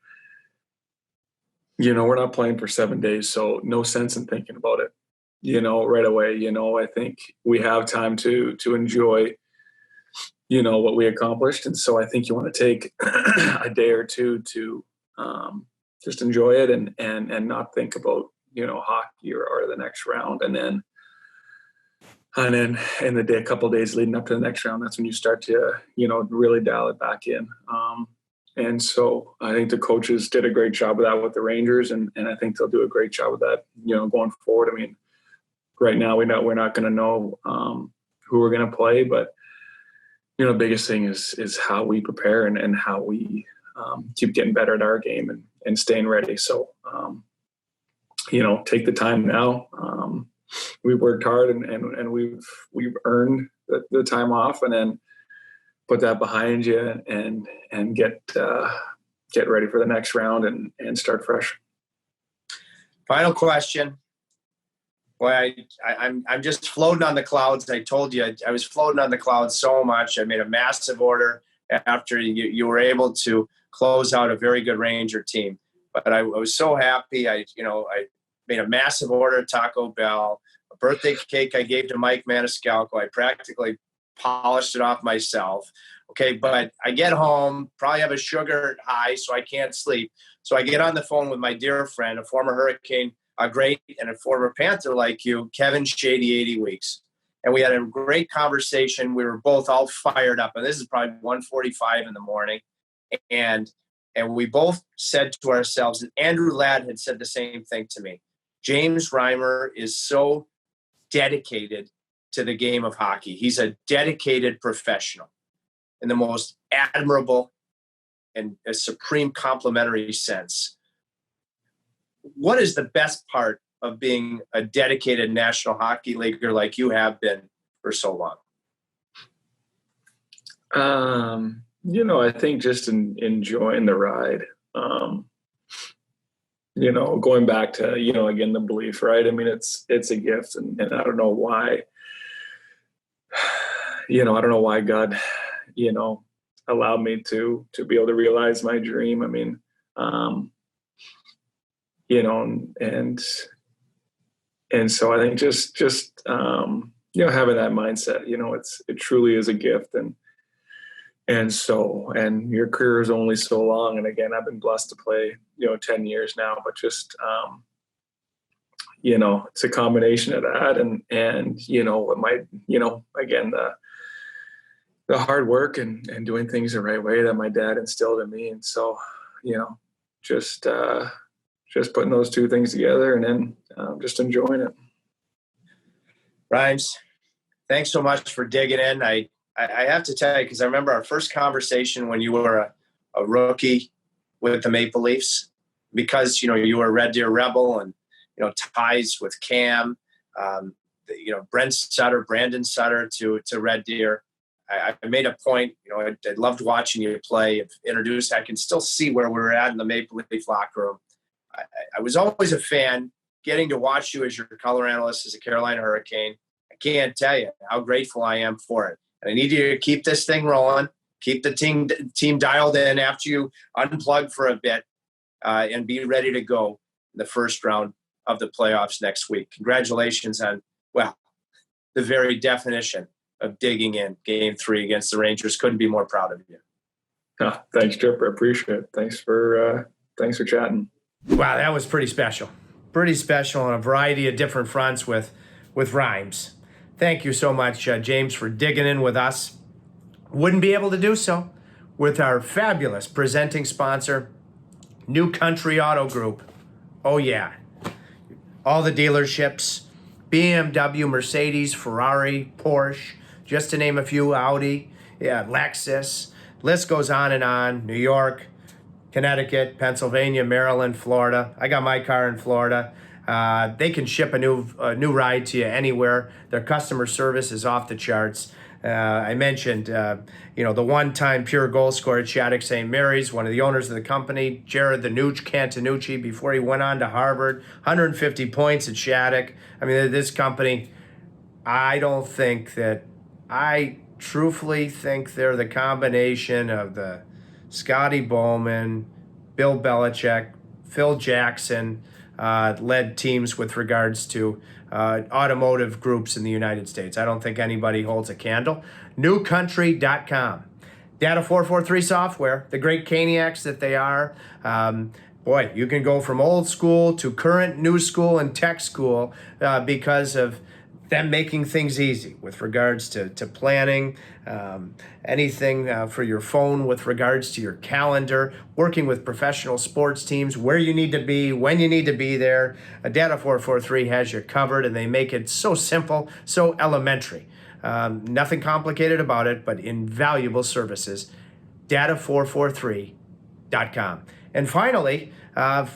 we're not playing for 7 days, so no sense in thinking about it, right away. I think we have time to enjoy what we accomplished. And so I think you want to take a day or two to just enjoy it and not think about, hockey or the next round. And then in the day, a couple of days leading up to the next round, that's when you start to, really dial it back in. And so I think the coaches did a great job of that with the Rangers. And I think they'll do a great job of that, going forward. I mean, right now we're not going to know who we're going to play, but the biggest thing is how we prepare and how we keep getting better at our game and staying ready. So, take the time now. We've worked hard and we've earned the time off, and then put that behind you and get ready for the next round and start fresh.
Final question. Boy, I'm just floating on the clouds. I told you I was floating on the clouds so much. I made a massive order after you were able to close out a very good Ranger team. But I was so happy. I made a massive order at Taco Bell. A birthday cake I gave to Mike Maniscalco. I practically polished it off myself. Okay, but I get home, probably have a sugar high, so I can't sleep. So I get on the phone with my dear friend, a former Hurricane great and a former Panther like you, Kevin Shady 80 Weeks. And we had a great conversation. We were both all fired up. And this is probably 1:45 in the morning. And we both said to ourselves, and Andrew Ladd had said the same thing to me, James Reimer is so dedicated to the game of hockey. He's a dedicated professional in the most admirable and a supreme complimentary sense. What is the best part of being a dedicated National Hockey Leaguer like you have been for so long?
I think just enjoying the ride. going back to, again, the belief, right? I mean, it's a gift, and I don't know why, I don't know why God, allowed me to be able to realize my dream. I mean, and so I think just having that mindset, it truly is a gift. And your career is only so long. And again, I've been blessed to play, 10 years now, but just, it's a combination of that and it might, again, the hard work and doing things the right way that my dad instilled in me. And so, just putting those two things together and then just enjoying it.
Reims, thanks so much for digging in. I have to tell you, because I remember our first conversation when you were a rookie with the Maple Leafs, because, you were a Red Deer Rebel and, ties with Cam, Brandon Sutter to Red Deer. I made a point, I loved watching you play. I can still see where we were at in the Maple Leaf locker room. I was always a fan, getting to watch you as your color analyst as a Carolina Hurricane. I can't tell you how grateful I am for it. And I need you to keep this thing rolling, keep the team dialed in after you unplug for a bit, and be ready to go in the first round of the playoffs next week. Congratulations on, the very definition of digging in Game 3 against the Rangers. Couldn't be more proud of you.
Thanks, Chip. I appreciate it. Thanks for chatting.
Wow, that was pretty special. Pretty special on a variety of different fronts with Reims. Thank you so much, James, for digging in with us. Wouldn't be able to do so with our fabulous presenting sponsor, New Country Auto Group. Oh, yeah. All the dealerships, BMW, Mercedes, Ferrari, Porsche, just to name a few, Audi, Lexus. List goes on and on. New York, Connecticut, Pennsylvania, Maryland, Florida. I got my car in Florida. They can ship a new ride to you anywhere. Their customer service is off the charts. I mentioned, the one-time pure goal scorer at Shattuck St. Mary's, one of the owners of the company, Jared the Nooch Cantanucci, before he went on to Harvard, 150 points at Shattuck. I mean, this company, I truthfully think they're the combination of the Scotty Bowman, Bill Belichick, Phil Jackson, led teams with regards to automotive groups in the United States. I don't think anybody holds a candle. Newcountry.com. Data 443 software, the great Caniacs that they are. You can go from old school to current, new school, and tech school because of them making things easy with regards to planning, anything for your phone with regards to your calendar, working with professional sports teams, where you need to be, when you need to be there. Data 443 has you covered, and they make it so simple, so elementary. Nothing complicated about it, but invaluable services. Data443.com. And finally, our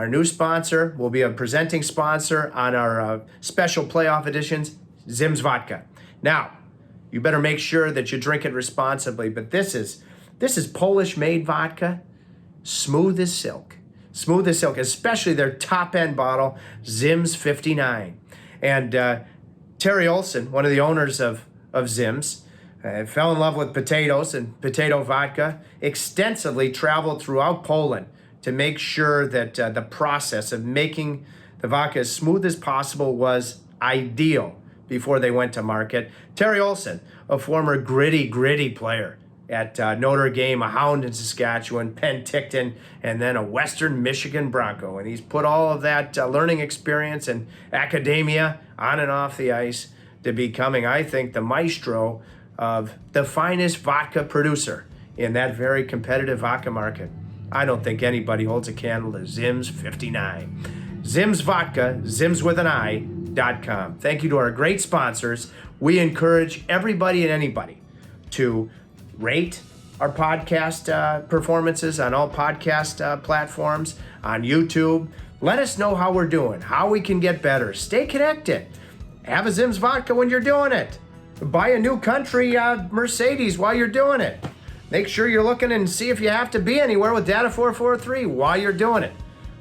new sponsor will be a presenting sponsor on our special playoff editions, Zim's Vodka. Now, you better make sure that you drink it responsibly, but this is Polish-made vodka, smooth as silk. Smooth as silk, especially their top-end bottle, Zim's 59. And Terry Olson, one of the owners of Zim's, fell in love with potatoes and potato vodka, extensively traveled throughout Poland to make sure that the process of making the vodka as smooth as possible was ideal before they went to market. Terry Olson, a former gritty player at Notre Dame, a Hound in Saskatchewan, Penticton, and then a Western Michigan Bronco. And he's put all of that learning experience and academia on and off the ice to becoming, I think, the maestro of the finest vodka producer in that very competitive vodka market. I don't think anybody holds a candle to Zim's 59. Zim's Vodka, zimswithani.com. Thank you to our great sponsors. We encourage everybody and anybody to rate our podcast performances on all podcast platforms, on YouTube. Let us know how we're doing, how we can get better. Stay connected. Have a Zim's Vodka when you're doing it. Buy a New Country Mercedes while you're doing it. Make sure you're looking and see if you have to be anywhere with Data 443 while you're doing it.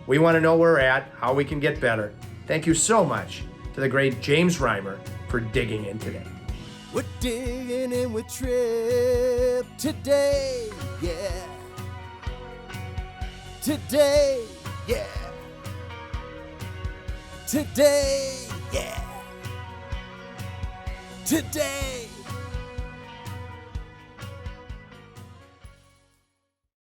We want to know where we're at, how we can get better. Thank you so much to the great James Reimer for digging in today.
We're digging in with Trip today, yeah. Today, yeah. Today, yeah. Today.